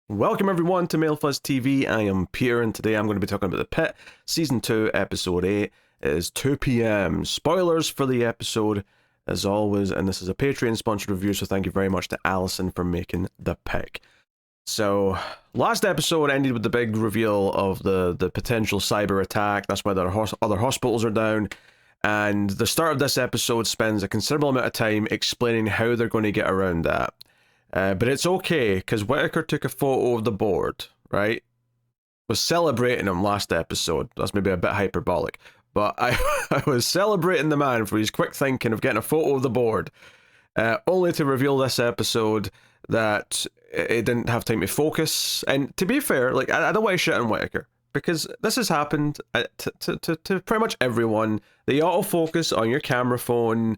Welcome everyone to MailFuzz TV. I am Peter, and today I'm going to be talking about the Pitt Season 2, Episode 8. It is 2 p.m. Spoilers for the episode, as always, and this is a Patreon-sponsored review, so thank you very much to Alison for making the pick. So, last episode ended with the big reveal of the potential cyber attack. That's why their other hospitals are down. And the start of this episode spends a considerable amount of time explaining how they're going to get around that. But it's okay, because Whittaker took a photo of the board, right? Was celebrating him last episode. That's maybe a bit hyperbolic. But I was celebrating the man for his quick thinking of getting a photo of the board. Only to reveal this episode that it didn't have time to focus. And to be fair, like, I don't want to shit on Whittaker, because this has happened to pretty much everyone. The autofocus on your camera phone,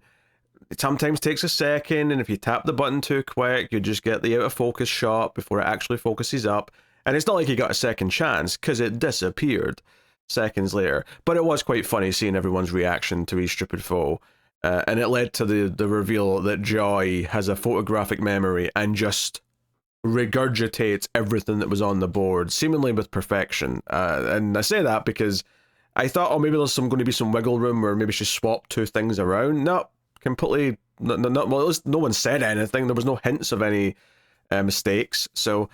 it sometimes takes a second, and if you tap the button too quick, you just get the out of focus shot before it actually focuses up. And it's not like you got a second chance, because it disappeared seconds later. But it was quite funny seeing everyone's reaction to his stupid photo. And it led to the reveal that Joy has a photographic memory and just regurgitates everything that was on the board, seemingly with perfection. And I say that because I thought, oh, maybe there's going to be some wiggle room where maybe she swapped two things around. No, completely, well, at least no one said anything. There was no hints of any mistakes. So,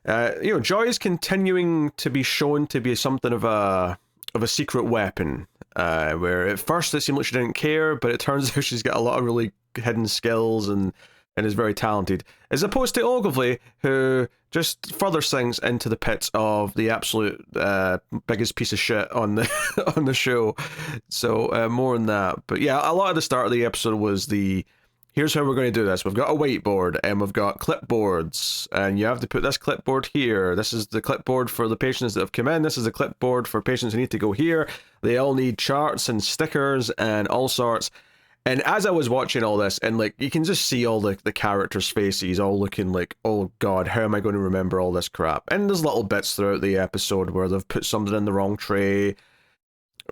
Joy is continuing to be shown to be something of a secret weapon. Where at first it seemed like she didn't care, but it turns out she's got a lot of really hidden skills and is very talented. As opposed to Ogilvy, who just further sinks into the pits of the absolute biggest piece of shit on the on the show. So more on that. But yeah, a lot of the start of the episode was here's how we're going to do this. We've got a whiteboard and we've got clipboards, and you have to put this clipboard here. This is the clipboard for the patients that have come in. This is the clipboard for patients who need to go here. They all need charts and stickers and all sorts. And as I was watching all this, and like, you can just see all the characters' faces all looking like, oh god, how am I going to remember all this crap? And there's little bits throughout the episode where they've put something in the wrong tray.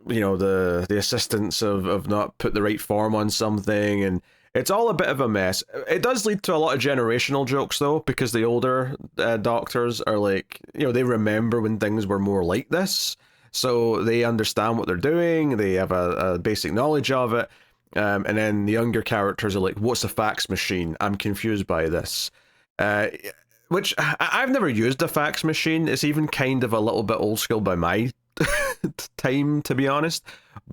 You know, the assistants have not put the right form on something, and it's all a bit of a mess. It does lead to a lot of generational jokes, though, because the older doctors are like, they remember when things were more like this, so they understand what they're doing, they have a basic knowledge of it, and then the younger characters are like, what's a fax machine? I'm confused by this. Which, I've never used a fax machine. It's even kind of a little bit old school by my time, to be honest,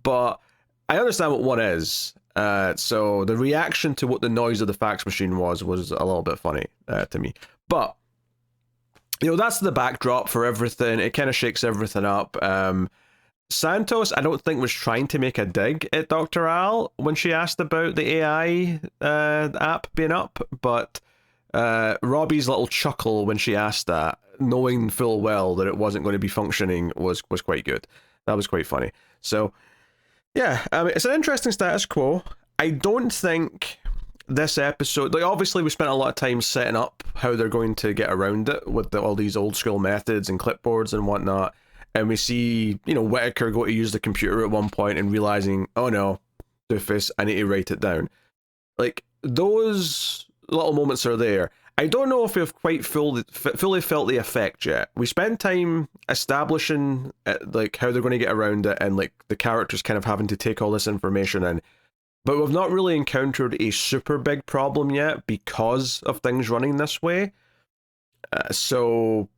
but I understand what one is. So the reaction to what the noise of the fax machine was a little bit funny to me. But that's the backdrop for everything. It kind of shakes everything up. Santos, I don't think, was trying to make a dig at Dr. Al when she asked about the AI app being up, but Robbie's little chuckle when she asked that, knowing full well that it wasn't going to be functioning, was quite good. That was quite funny. So yeah, it's an interesting status quo. I don't think this episode, like, obviously we spent a lot of time setting up how they're going to get around it with all these old school methods and clipboards and whatnot, and we see, Whittaker go to use the computer at one point and realizing, oh no, doofus, I need to write it down. Like, those little moments are there. I don't know if we've quite fully felt the effect yet. We spend time establishing like how they're going to get around it, and like the characters kind of having to take all this information in, but we've not really encountered a super big problem yet because of things running this way. So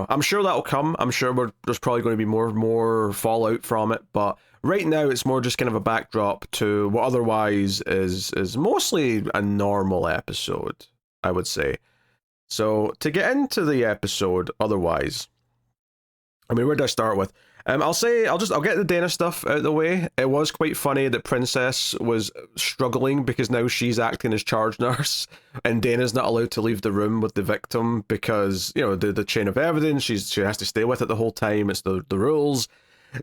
I'm sure that'll come. I'm sure there's probably going to be more fallout from it, but right now it's more just kind of a backdrop to what otherwise is mostly a normal episode, I would say. So to get into the episode, otherwise, I mean, where do I start with? I'll get the Dana stuff out of the way. It was quite funny that Princess was struggling because now she's acting as charge nurse, and Dana's not allowed to leave the room with the victim because the chain of evidence. She has to stay with it the whole time. It's the rules.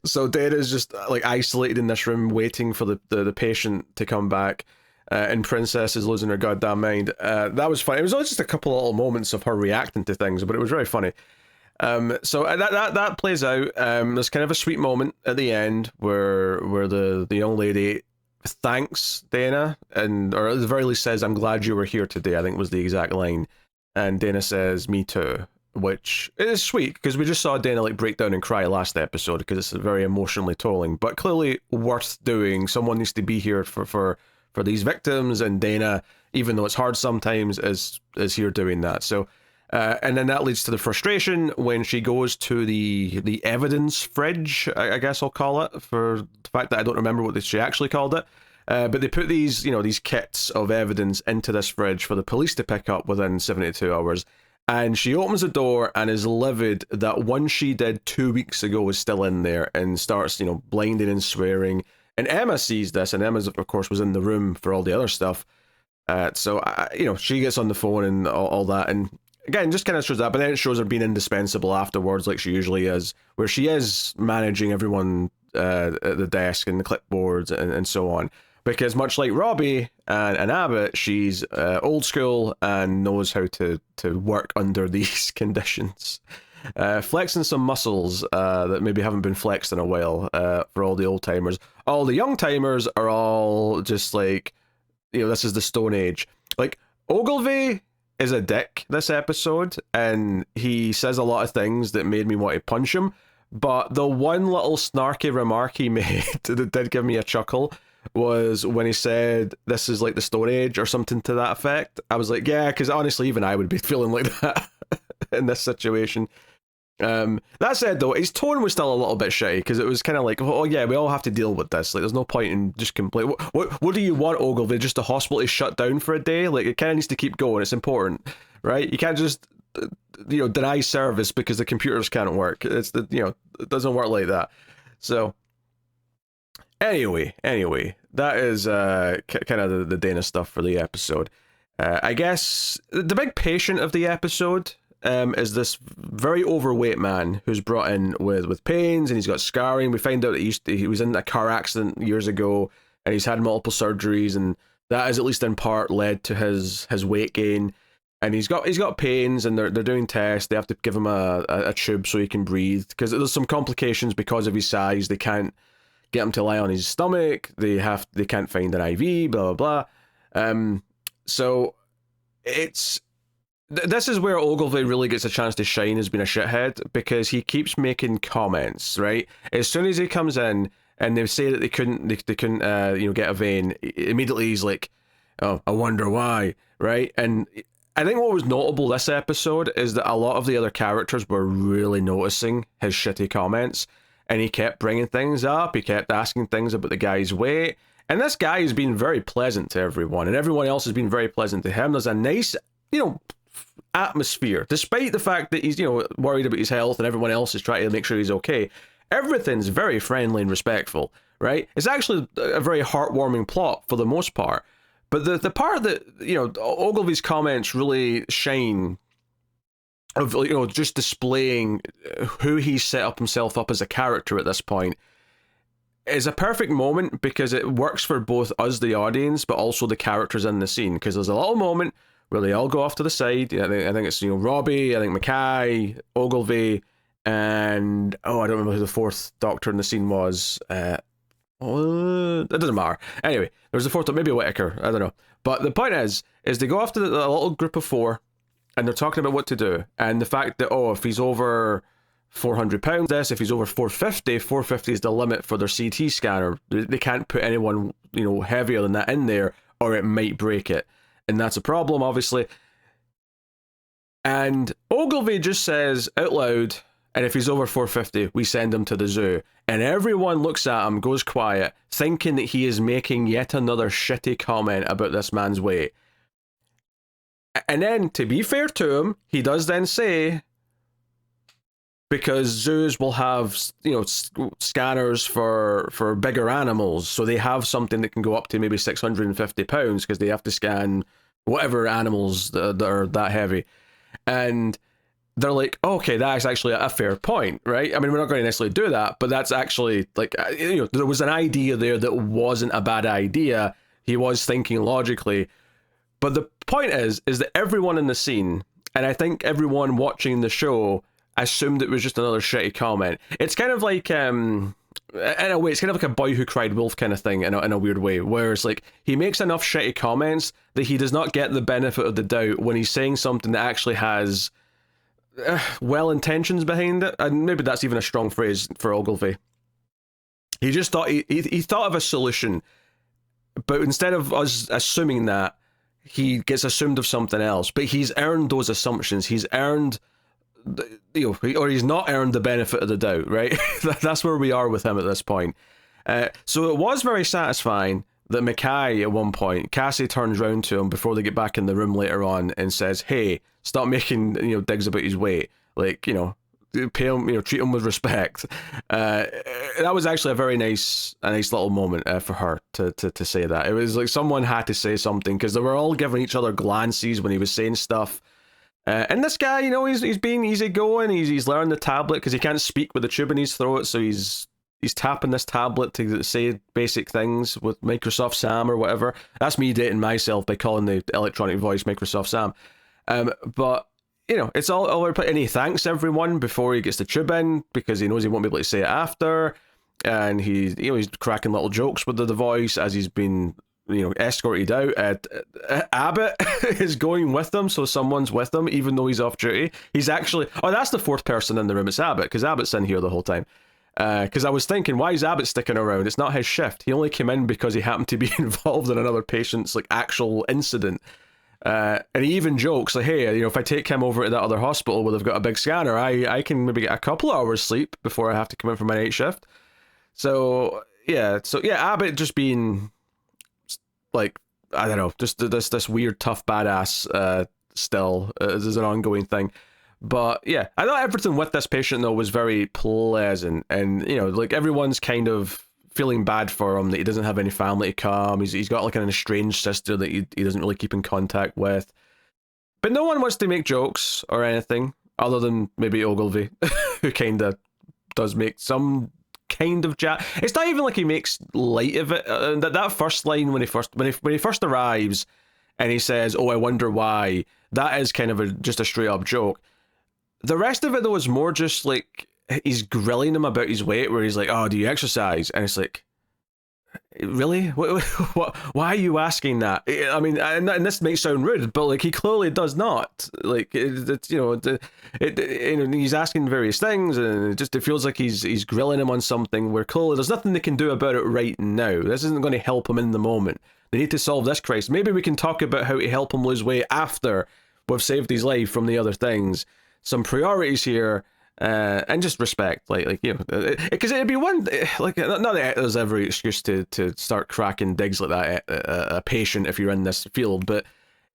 So Dana's just like isolated in this room waiting for the patient to come back. And Princess is losing her goddamn mind. That was funny. It was only just a couple of little moments of her reacting to things, but it was very funny. So that plays out. There's kind of a sweet moment at the end where the young lady thanks Dana, or at the very least says, "I'm glad you were here today," I think was the exact line. And Dana says, "Me too," which is sweet because we just saw Dana like break down and cry last episode because it's very emotionally tolling, but clearly worth doing. Someone needs to be here for these victims, and Dana, even though it's hard sometimes, is here doing that. So and then that leads to the frustration when she goes to the evidence fridge, I guess I'll call it, for the fact that I don't remember what she actually called it. But they put these, these kits of evidence into this fridge for the police to pick up within 72 hours. And she opens the door and is livid that one she did 2 weeks ago was still in there, and starts, blinding and swearing. And Emma sees this, and Emma, of course, was in the room for all the other stuff. So she gets on the phone and all that. And again, just kind of shows that, but then it shows her being indispensable afterwards, like she usually is, where she is managing everyone at the desk and the clipboards and so on. Because much like Robbie and Abbott, she's old school and knows how to work under these conditions. Flexing some muscles that maybe haven't been flexed in a while for all the old timers. All the young timers are all just like, this is the Stone Age. Like, Ogilvy is a dick this episode, and he says a lot of things that made me want to punch him. But the one little snarky remark he made that did give me a chuckle was when he said this is like the Stone Age or something to that effect. I was like, yeah, because honestly, even I would be feeling like that in this situation. That said, though, his tone was still a little bit shitty, because it was kind of like, oh yeah, we all have to deal with this. Like, there's no point in just complain. What do you want, Ogilvy? Just the hospital is shut down for a day? Like, it kind of needs to keep going. It's important, right? You can't just deny service because the computers can't work. It doesn't work like that. So Anyway, that is kind of the Dana stuff for the episode. I guess the big patient of the episode is this very overweight man who's brought in with pains, and he's got scarring. We find out that he was in a car accident years ago, and he's had multiple surgeries, and that has at least in part led to his weight gain. And he's got pains, and they're doing tests. They have to give him a tube so he can breathe, because there's some complications because of his size. They can't get him to lie on his stomach. They can't find an IV. Blah blah blah. So this is where Ogilvy really gets a chance to shine as being a shithead, because he keeps making comments. Right, as soon as he comes in and they say that they couldn't get a vein, immediately he's like, oh, I wonder why. Right, and I think what was notable this episode is that a lot of the other characters were really noticing his shitty comments. And he kept bringing things up. He kept asking things about the guy's weight. And this guy has been very pleasant to everyone. And everyone else has been very pleasant to him. There's a nice, atmosphere. Despite the fact that he's, worried about his health and everyone else is trying to make sure he's okay. Everything's very friendly and respectful, right? It's actually a very heartwarming plot for the most part. But the part that, Ogilvy's comments really shine, of just displaying who he's set up himself up as a character at this point, is a perfect moment, because it works for both us, the audience, but also the characters in the scene. Because there's a little moment where they all go off to the side. I think it's Robbie, I think Mackay, Ogilvy, and I don't remember who the fourth Doctor in the scene was. It doesn't matter. Anyway, there's the fourth, maybe Whittaker, I don't know. But the point is they go off to the little group of four, and they're talking about what to do. And the fact that, if he's over £400, if he's over 450 is the limit for their CT scanner. They can't put anyone, heavier than that in there, or it might break it. And that's a problem, obviously. And Ogilvy just says out loud, and if he's over 450, we send him to the zoo. And everyone looks at him, goes quiet, thinking that he is making yet another shitty comment about this man's weight. And then, to be fair to him, he does then say, because zoos will have, scanners for bigger animals, so they have something that can go up to maybe £650, because they have to scan whatever animals that are that heavy. And they're like, okay, that's actually a fair point, right? I mean, we're not going to necessarily do that, but that's actually, there was an idea there that wasn't a bad idea. He was thinking logically. But the point is that everyone in the scene, and I think everyone watching the show, assumed it was just another shitty comment. It's kind of like, in a way, it's kind of like a Boy Who Cried Wolf kind of thing in a weird way, where it's like, he makes enough shitty comments that he does not get the benefit of the doubt when he's saying something that actually has well intentions behind it, and maybe that's even a strong phrase for Ogilvy. He just thought he thought of a solution, but instead of us assuming that, he gets assumed of something else. But he's earned those assumptions. He's earned, or he's not earned the benefit of the doubt, right? That's where we are with him at this point. So it was very satisfying that Mackay, at one point, Cassie turns round to him before they get back in the room later on and says, "Hey, stop making digs about his weight. Like, pay him, treat him with respect." That was actually a very nice little moment for her to say that. It was like someone had to say something, because they were all giving each other glances when he was saying stuff. And this guy, he's being easygoing. He's learned the tablet because he can't speak with the tube in his throat, so he's tapping this tablet to say basic things with Microsoft Sam or whatever. That's me dating myself by calling the electronic voice Microsoft Sam. But it's all over. And he thanks everyone before he gets the tube in, because he knows he won't be able to say it after. And he's cracking little jokes with the voice as he's been escorted out. Abbott is going with them, so someone's with him even though he's off duty. He's actually, that's the fourth person in the room. It's Abbott, because Abbott's in here the whole time. Because I was thinking, why is Abbott sticking around? It's not his shift. He only came in because he happened to be involved in another patient's actual incident. And he even jokes like, "Hey, if I take him over to that other hospital where they've got a big scanner, I can maybe get a couple of hours sleep before I have to come in for my night shift." So yeah, Abbott just being like, I don't know, just this weird tough badass still is an ongoing thing. But yeah, I thought everything with this patient though was very pleasant, and everyone's kind of feeling bad for him that he doesn't have any family to come. He's got an estranged sister that he doesn't really keep in contact with. But no one wants to make jokes or anything other than maybe Ogilvy, who kind of does make some kind of It's not even like he makes light of it. That first line when he first arrives, and he says, "Oh, I wonder why." That is kind of just a straight up joke. The rest of it though is more just like he's grilling him about his weight, where he's like, "Oh, do you exercise?" And it's like, really? What? Why are you asking that? I mean, and this may sound rude, but he clearly does not. He's asking various things, and it feels like he's grilling him on something where clearly there's nothing they can do about it right now. This isn't going to help him in the moment. They need to solve this crisis. Maybe we can talk about how to help him lose weight after we've saved his life from the other things. Some priorities here, and just respect, because it'd be one, not that there's every excuse to start cracking digs like that at a patient if you're in this field, but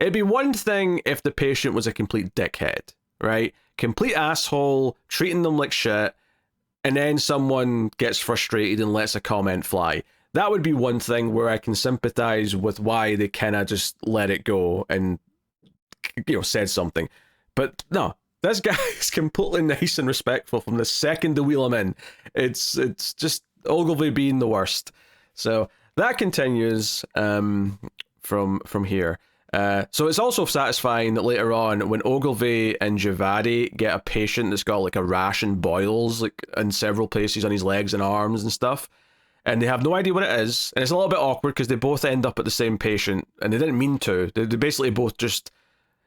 it'd be one thing if the patient was a complete dickhead, right? Complete asshole, treating them like shit, and then someone gets frustrated and lets a comment fly. That would be one thing where I can sympathize with why they kind of just let it go and said something. But no, this guy is completely nice and respectful from the second they wheel him in. It's just Ogilvy being the worst. So that continues from here. So it's also satisfying that later on, when Ogilvy and Javadi get a patient that's got a rash and boils in several places on his legs and arms and stuff, and they have no idea what it is, and it's a little bit awkward because they both end up at the same patient, and they didn't mean to. They basically both just...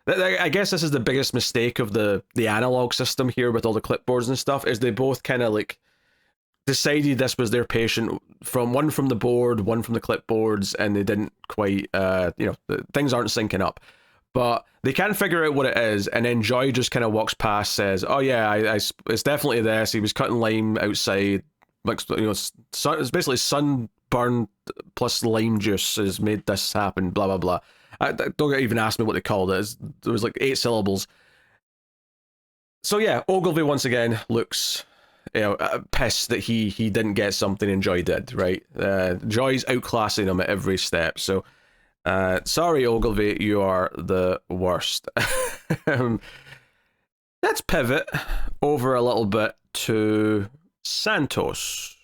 I guess this is the biggest mistake of the analog system here with all the clipboards and stuff, is they both kind of decided this was their patient, one from the board, one from the clipboards, and they didn't quite, things aren't syncing up. But they can't figure out what it is, and then Joy just kind of walks past, says, "Oh yeah, it's definitely this. He was cutting lime outside. It's basically sunburn plus lime juice has made this happen, blah, blah, blah." Don't even ask me what they called it. There was 8 syllables. So yeah, Ogilvy once again looks pissed that he didn't get something and Joy did, right? Joy's outclassing him at every step. So sorry, Ogilvy, you are the worst. Let's pivot over a little bit to Santos.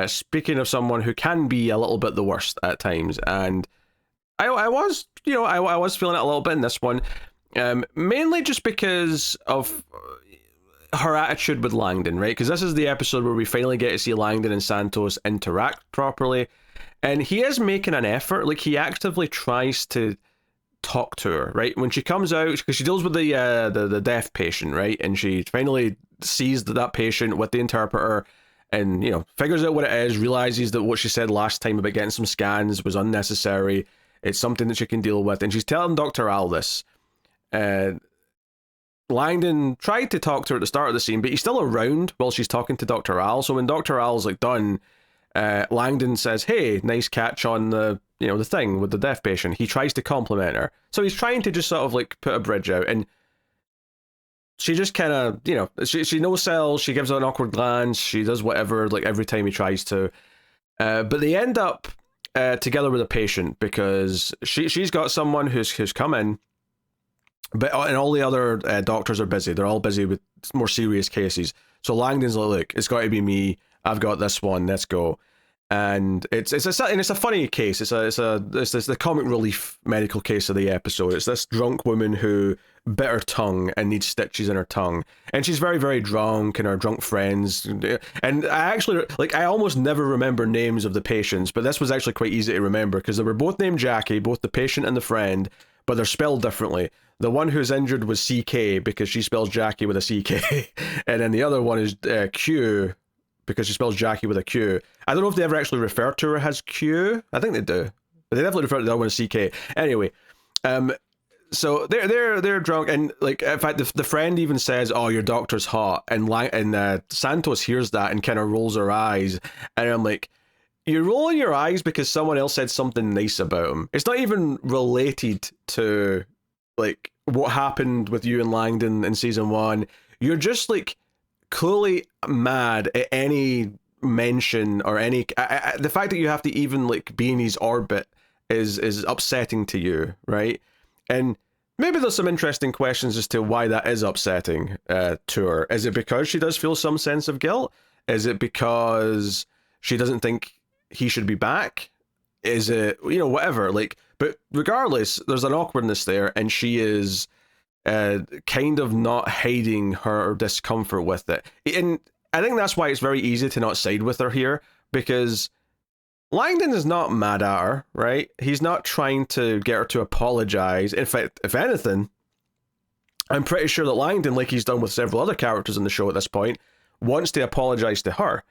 Speaking of someone who can be a little bit the worst at times, and I was feeling it a little bit in this one, mainly just because of her attitude with Langdon, right? Because this is the episode where we finally get to see Langdon and Santos interact properly, and he is making an effort. He actively tries to talk to her, right? When she comes out, because she deals with the deaf patient, right? And she finally sees that patient with the interpreter and, you know, figures out what it is, realizes that what she said last time about getting some scans was unnecessary. It's something that she can deal with. And she's telling Dr. Al this. Langdon tried to talk to her at the start of the scene, but he's still around while she's talking to Dr. Al. So when Dr. Al's like done, Langdon says, "Hey, nice catch on the, you know, the thing with the deaf patient." He tries to compliment her. So he's trying to just sort of like put a bridge out, and she just kind of, you know, she no sells, she gives an awkward glance, she does whatever, like every time he tries to. But they end up together with a patient because she's got someone who's come in. But and all the other doctors are busy. They're all busy with more serious cases. So Langdon's like, "Look, it's got to be me. I've got this one. Let's go." And it's a funny case. It's the comic relief medical case of the episode. It's this drunk woman who bit her tongue and needs stitches in her tongue, and she's very, very drunk, and her drunk friends. And I almost never remember names of the patients, but this was actually quite easy to remember because they were both named Jackie, both the patient and the friend, but they're spelled differently. The one who's injured was CK because she spells Jackie with a CK, and then the other one is Q because she spells Jackie with a Q. I don't know if they ever actually refer to her as Q. I think they do, but they definitely refer to the other one as CK. Anyway, so they're drunk, and like in fact the friend even says, "Oh, your doctor's hot," and Santos hears that and kind of rolls her eyes, and I'm like, you're rolling your eyes because someone else said something nice about him. It's not even related to like what happened with you and Langdon in season 1. You're just like clearly mad at any mention or any the fact that you have to even like be in his orbit is upsetting to you, right? And maybe there's some interesting questions as to why that is upsetting to her. Is it because she does feel some sense of guilt? Is it because she doesn't think he should be back? Is it, you know, whatever, like, but regardless, there's an awkwardness there, and she is kind of not hiding her discomfort with it. And I think that's why it's very easy to not side with her here, because Langdon is not mad at her, right? He's not trying to get her to apologize. In fact, if anything, I'm pretty sure that Langdon, like he's done with several other characters in the show at this point, wants to apologize to her.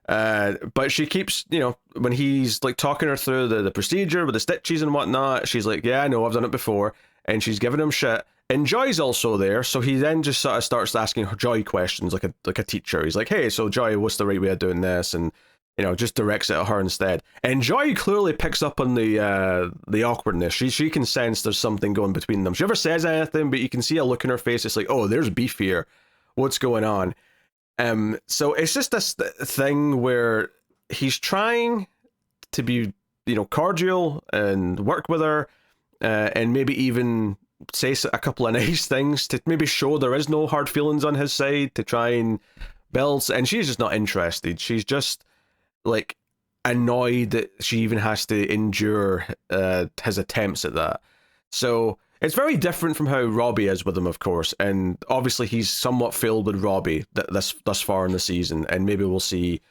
But she keeps, you know, when he's like talking her through the procedure with the stitches and whatnot, she's like, "Yeah, I know, I've done it before," and she's giving him shit. And Joy's also there, so he then just sort of starts asking her Joy questions like a teacher. He's like, "Hey, so Joy, what's the right way of doing this?" And, you know, just directs it at her instead. And Joy clearly picks up on the awkwardness. She can sense there's something going between them. She never says anything, but you can see a look in her face. It's like, "Oh, there's beef here. What's going on?" So it's just this thing where he's trying to be, you know, cordial and work with her, and maybe even say a couple of nice things to maybe show there is no hard feelings on his side, to try and build. And she's just not interested. She's just like annoyed that she even has to endure his attempts at that. So it's very different from how Robbie is with him, of course, and obviously he's somewhat failed with Robbie thus far in the season, and maybe we'll see,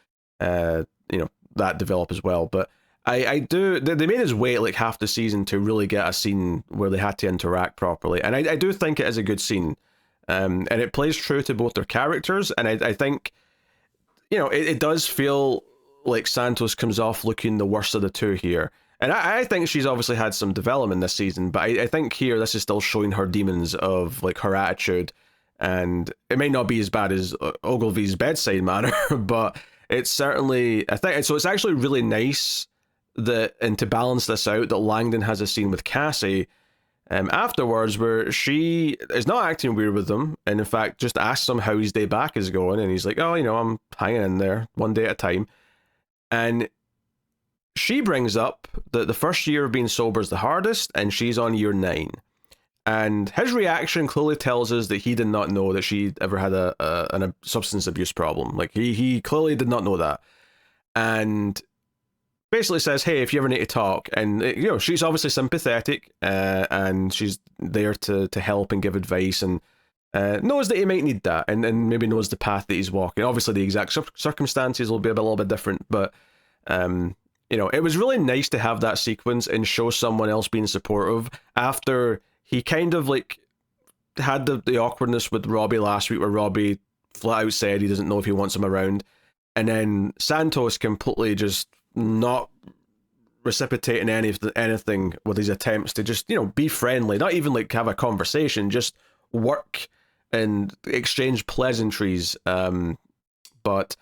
you know, that develop as well. But I do. They made us wait like half the season to really get a scene where they had to interact properly, and I do think it is a good scene, and it plays true to both their characters, and I think, you know, it does feel like Santos comes off looking the worst of the two here. And I think she's obviously had some development this season, but I think here this is still showing her demons of like her attitude, and it may not be as bad as Ogilvy's bedside manner, but it's certainly, I think, so it's actually really nice that, and to balance this out, that Langdon has a scene with Cassie afterwards where she is not acting weird with him, and in fact just asks him how his day back is going, and he's like, "Oh, you know, I'm hanging in there one day at a time." And she brings up that the first year of being sober is the hardest, and she's on year 9. And his reaction clearly tells us that he did not know that she ever had a substance abuse problem. Like, he clearly did not know that. And basically says, "Hey, if you ever need to talk," and, you know, she's obviously sympathetic, and she's there to help and give advice, and knows that he might need that, and maybe knows the path that he's walking. Obviously, the exact circumstances will be a little bit different, but you know, it was really nice to have that sequence and show someone else being supportive after he kind of like had the awkwardness with Robbie last week, where Robbie flat out said he doesn't know if he wants him around, and then Santos completely just not reciprocating anything with his attempts to just, you know, be friendly, not even like have a conversation, just work and exchange pleasantries. But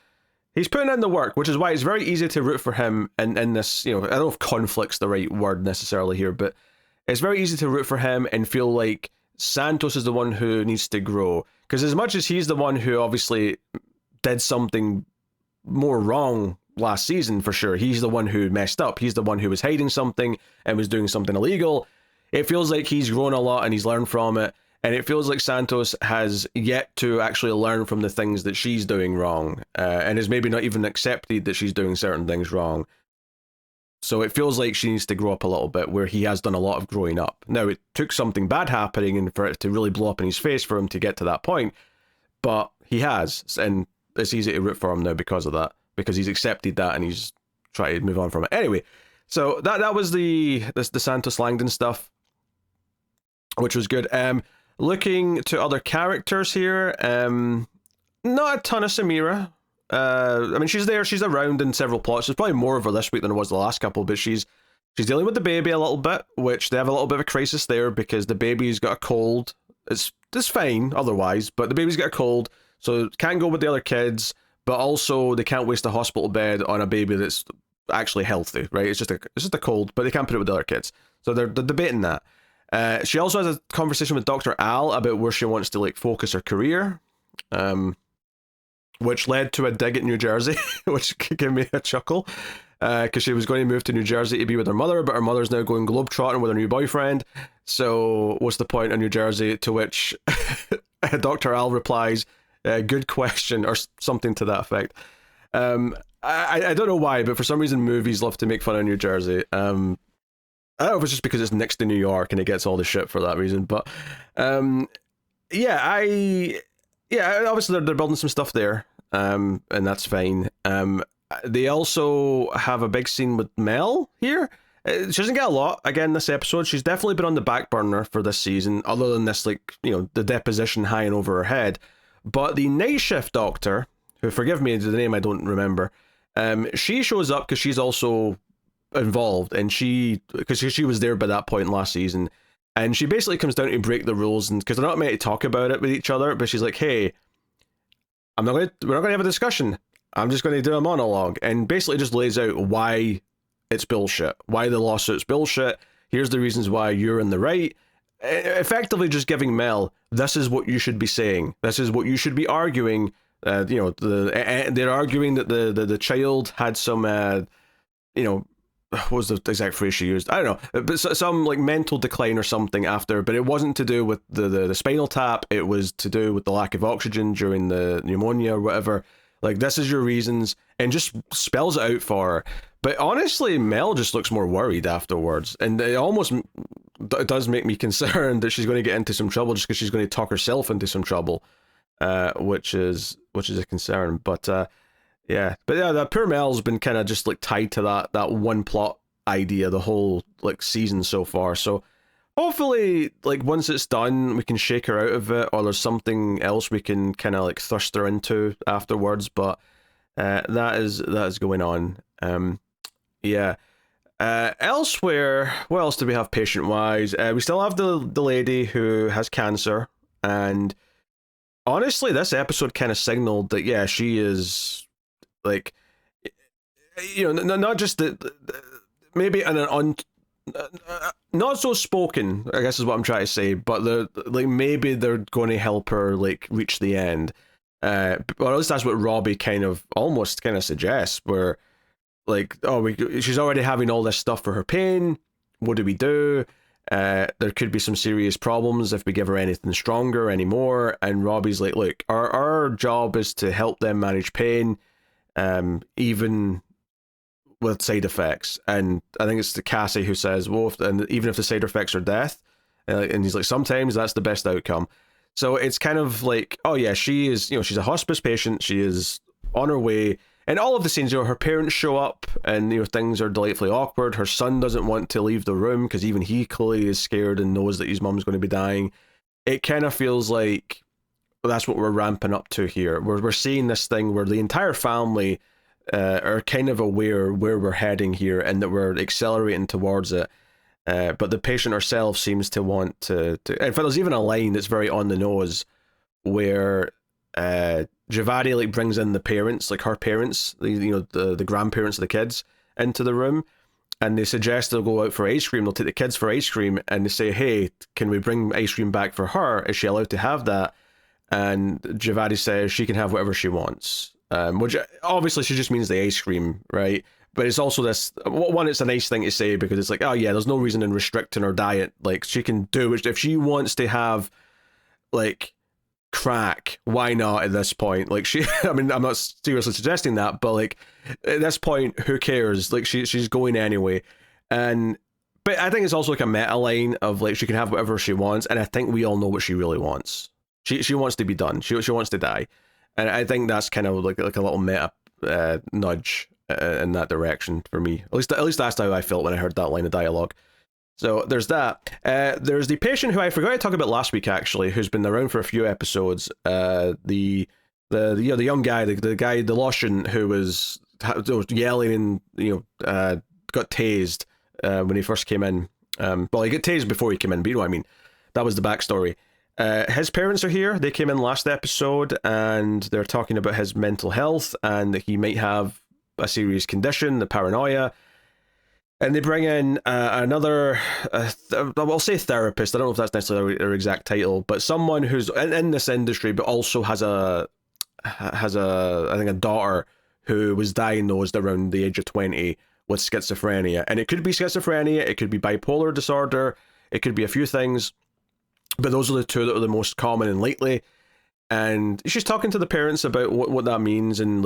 he's putting in the work, which is why it's very easy to root for him in this, you know, I don't know if conflict's the right word necessarily here, but it's very easy to root for him and feel like Santos is the one who needs to grow. Because as much as he's the one who obviously did something more wrong last season, for sure, he's the one who messed up. He's the one who was hiding something and was doing something illegal. It feels like he's grown a lot and he's learned from it. And it feels like Santos has yet to actually learn from the things that she's doing wrong, and has maybe not even accepted that she's doing certain things wrong. So it feels like she needs to grow up a little bit, where he has done a lot of growing up. Now, it took something bad happening and for it to really blow up in his face for him to get to that point, but he has, and it's easy to root for him now because of that, because he's accepted that and he's trying to move on from it. Anyway, so that was the Santos Langdon stuff, which was good. Looking to other characters here, not a ton of Samira. I mean, she's there, she's around in several plots. There's probably more of her this week than there was the last couple, but she's dealing with the baby a little bit, which they have a little bit of a crisis there because the baby's got a cold. It's fine otherwise, but the baby's got a cold, so can't go with the other kids, but also they can't waste a hospital bed on a baby that's actually healthy, right? It's just a cold, but they can't put it with the other kids. So they're debating that. She also has a conversation with Dr. Al about where she wants to like focus her career, which led to a dig at New Jersey, which gave me a chuckle, because she was going to move to New Jersey to be with her mother, but her mother's now going globetrotting with her new boyfriend. So what's the point of New Jersey? To which Dr. Al replies, "Good question," or something to that effect. I don't know why, but for some reason movies love to make fun of New Jersey. I don't know if it's just because it's next to New York and it gets all the shit for that reason, but obviously they're building some stuff there, and that's fine. They also have a big scene with Mel here. She doesn't get a lot again this episode. She's definitely been on the back burner for this season, other than this, like, you know, the deposition hanging over her head. But the night shift doctor, who, forgive me, the name I don't remember, she shows up because she's also involved, and because she was there by that point last season, and she basically comes down to break the rules, and because they're not meant to talk about it with each other, but she's like, "Hey, we're not going to have a discussion. I'm just going to do a monologue," and basically just lays out why it's bullshit, why the lawsuit's bullshit. Here's the reasons why you're in the right. Effectively, just giving Mel, this is what you should be saying. This is what you should be arguing. You know, they're arguing that the child had some, what was the exact phrase she used? I don't know, but some like mental decline or something after, but it wasn't to do with the spinal tap, it was to do with the lack of oxygen during the pneumonia or whatever. Like, this is your reasons, and just spells it out for her. But honestly, Mel just looks more worried afterwards, and it almost does make me concerned that she's going to get into some trouble just because she's going to talk herself into some trouble, which is a concern. But that poor Mel's been kind of just like tied to that one plot idea the whole like season so far. So hopefully, like, once it's done, we can shake her out of it, or there's something else we can kind of like thrust her into afterwards. But that is going on. Elsewhere, what else do we have patient wise? We still have the lady who has cancer, and honestly, this episode kind of signaled that she is, like, you know, not just maybe not so spoken, I guess is what I'm trying to say, but maybe they're going to help her like reach the end, or at least that's what Robbie kind of suggests, where like, she's already having all this stuff for her pain. What do we do? There could be some serious problems if we give her anything stronger anymore. And Robbie's like, look, our job is to help them manage pain, even with side effects. And I think it's the Cassie who says, well, and even if the side effects are death, and he's like, sometimes that's the best outcome. So it's kind of like, she is, she's a hospice patient, she is on her way, and all of the scenes, her parents show up, and things are delightfully awkward. Her son doesn't want to leave the room because even he clearly is scared and knows that his mom's going to be dying. It kind of feels like that's what we're ramping up to here. We're seeing this thing where the entire family are kind of aware where we're heading here and that we're accelerating towards it. But the patient herself seems to want to. In fact, there's even a line that's very on the nose where Javadi like brings in the parents, like her parents, the grandparents of the kids, into the room, and they suggest they'll go out for ice cream. They'll take the kids for ice cream, and they say, "Hey, can we bring ice cream back for her? Is she allowed to have that?" And Javadi says she can have whatever she wants, which obviously she just means the ice cream, right? But it's also this one. It's a nice thing to say because it's like, oh yeah, there's no reason in restricting her diet. Like she can do it if she wants to have, like, crack. Why not at this point? Like I mean, I'm not seriously suggesting that, but like at this point, who cares? Like she's going anyway, but I think it's also like a meta line of like she can have whatever she wants, and I think we all know what she really wants. She wants to be done. She wants to die, and I think that's kind of like a little meta nudge in that direction for me. At least that's how I felt when I heard that line of dialogue. So there's that. There's the patient who I forgot to talk about last week actually, who's been around for a few episodes. The young guy, the guy, the Loshin, who was yelling and got tased when he first came in. Well, he got tased before he came in, but you know what I mean. That was the backstory. His parents are here. They came in last episode and they're talking about his mental health and that he might have a serious condition, the paranoia. And they bring in another, I'll say therapist. I don't know if that's necessarily their exact title, but someone who's in this industry, but also has I think a daughter who was diagnosed around the age of 20 with schizophrenia. And it could be schizophrenia, it could be bipolar disorder, it could be a few things. But those are the two that are the most common and likely. And she's talking to the parents about what that means and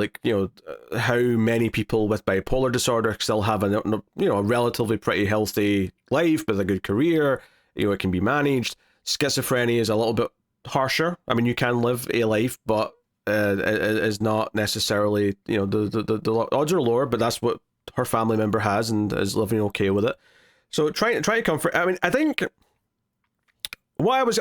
how many people with bipolar disorder still have a relatively pretty healthy life with a good career. It can be managed. Schizophrenia is a little bit harsher. I mean, you can live a life, but it is not necessarily the odds are lower. But that's what her family member has and is living okay with it. So try to comfort. I mean, I think. This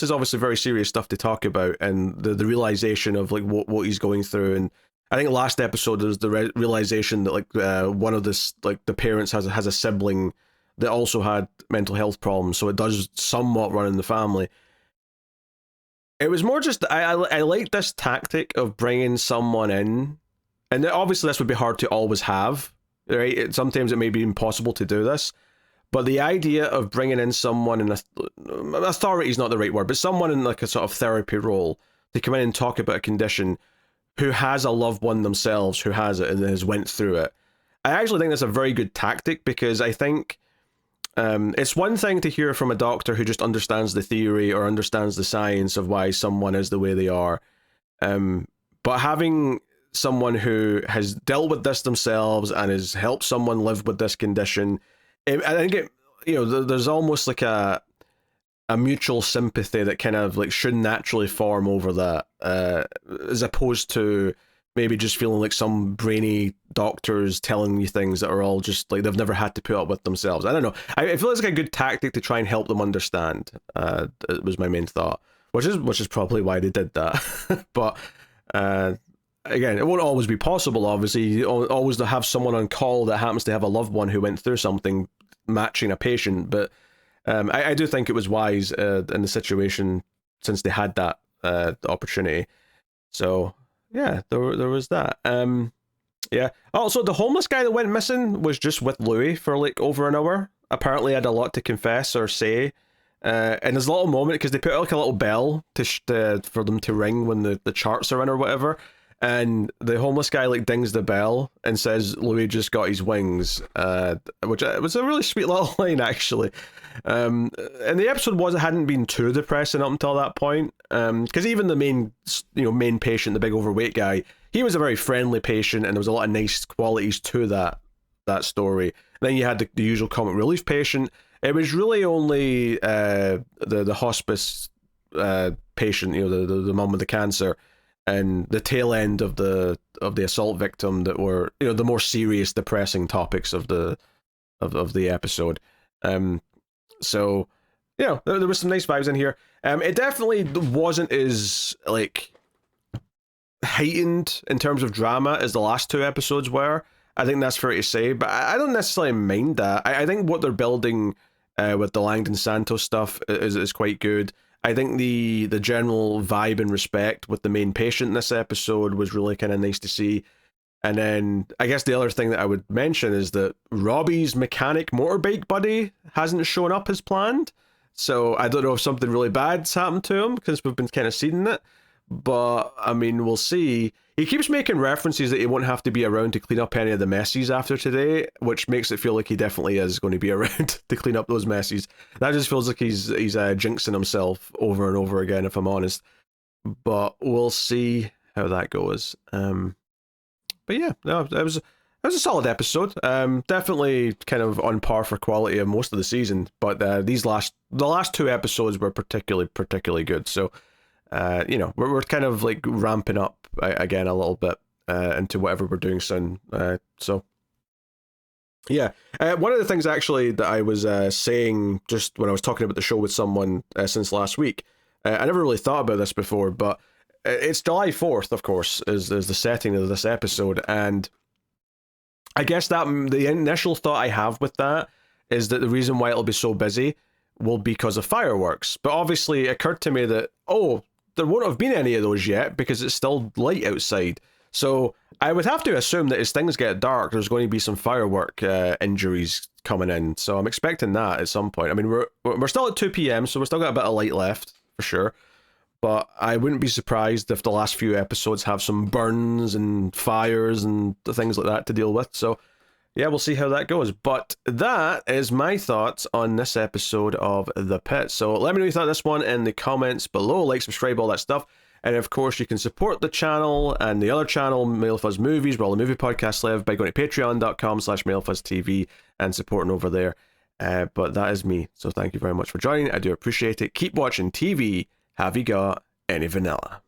is obviously very serious stuff to talk about, and the realization of like what he's going through. And I think last episode there was the realization that like one of the parents has a sibling that also had mental health problems, so it does somewhat run in the family. It was more just I like this tactic of bringing someone in, and obviously this would be hard to always have, right? Sometimes it may be impossible to do this. But the idea of bringing in someone in authority is not the right word, but someone in like a sort of therapy role to come in and talk about a condition who has a loved one themselves who has it and has went through it. I actually think that's a very good tactic because I think it's one thing to hear from a doctor who just understands the theory or understands the science of why someone is the way they are. But having someone who has dealt with this themselves and has helped someone live with this condition, I think there's almost like a mutual sympathy that kind of like should naturally form over that, as opposed to maybe just feeling like some brainy doctors telling you things that are all just like they've never had to put up with themselves. I don't know. I feel it's like a good tactic to try and help them understand. It was my main thought, which is probably why they did that. But again, it won't always be possible. Obviously, you always have someone on call that happens to have a loved one who went through something matching a patient. But I do think it was wise in the situation since they had that opportunity. So yeah, there was that. Yeah. Also, the homeless guy that went missing was just with Louis for like over an hour. Apparently, had a lot to confess or say. And there's a little moment because they put like a little bell for them to ring when the charts are in or whatever. And the homeless guy like dings the bell and says Louis just got his wings, which was a really sweet little line actually. And the episode hadn't been too depressing up until that point, because even the main patient, the big overweight guy, he was a very friendly patient, and there was a lot of nice qualities to that story. And then you had the usual comic relief patient. It was really only the hospice patient, the mum with the cancer. and the tail end of the assault victim that were, you know, the more serious, depressing topics of the episode. So you know, there was some nice vibes in here. It definitely wasn't as like heightened in terms of drama as the last two episodes were. I think that's fair to say, but I don't necessarily mind that. I think what they're building with the Langdon Santos stuff is quite good. I think the general vibe and respect with the main patient in this episode was really kind of nice to see. And then I guess the other thing that I would mention is that Robbie's mechanic motorbike buddy hasn't shown up as planned. So I don't know if something really bad's happened to him, because we've been kind of seeing it. But I mean, we'll see. He keeps making references that he won't have to be around to clean up any of the messes after today, which makes it feel like he definitely is going to be around to clean up those messes. That just feels like he's jinxing himself over and over again, if I'm honest. But we'll see how that goes. But yeah, no, it was a solid episode. Definitely kind of on par for quality of most of the season. But the last two episodes were particularly good. So you know, we're kind of like ramping up again a little bit into whatever we're doing soon. So yeah, one of the things actually that I was saying just when I was talking about the show with someone since last week, I never really thought about this before, but it's July 4th, of course, is the setting of this episode, and I guess that the initial thought I have with that is that the reason why it'll be so busy will be because of fireworks. But obviously it occurred to me that, there won't have been any of those yet because it's still light outside. So I would have to assume that as things get dark, there's going to be some firework injuries coming in. So I'm expecting that at some point. I mean, we're still at 2 p.m, so we're still got a bit of light left, for sure. But I wouldn't be surprised if the last few episodes have some burns and fires and things like that to deal with. So yeah, we'll see how that goes. But that is my thoughts on this episode of The Pitt. So let me know your thought on this one in the comments below. Like, subscribe, all that stuff. And of course, you can support the channel and the other channel, MailFuzz Movies, where all the movie podcasts live, by going to patreon.com/MailFuzzTV and supporting over there. But that is me. So thank you very much for joining. I do appreciate it. Keep watching TV. Have you got any vanilla?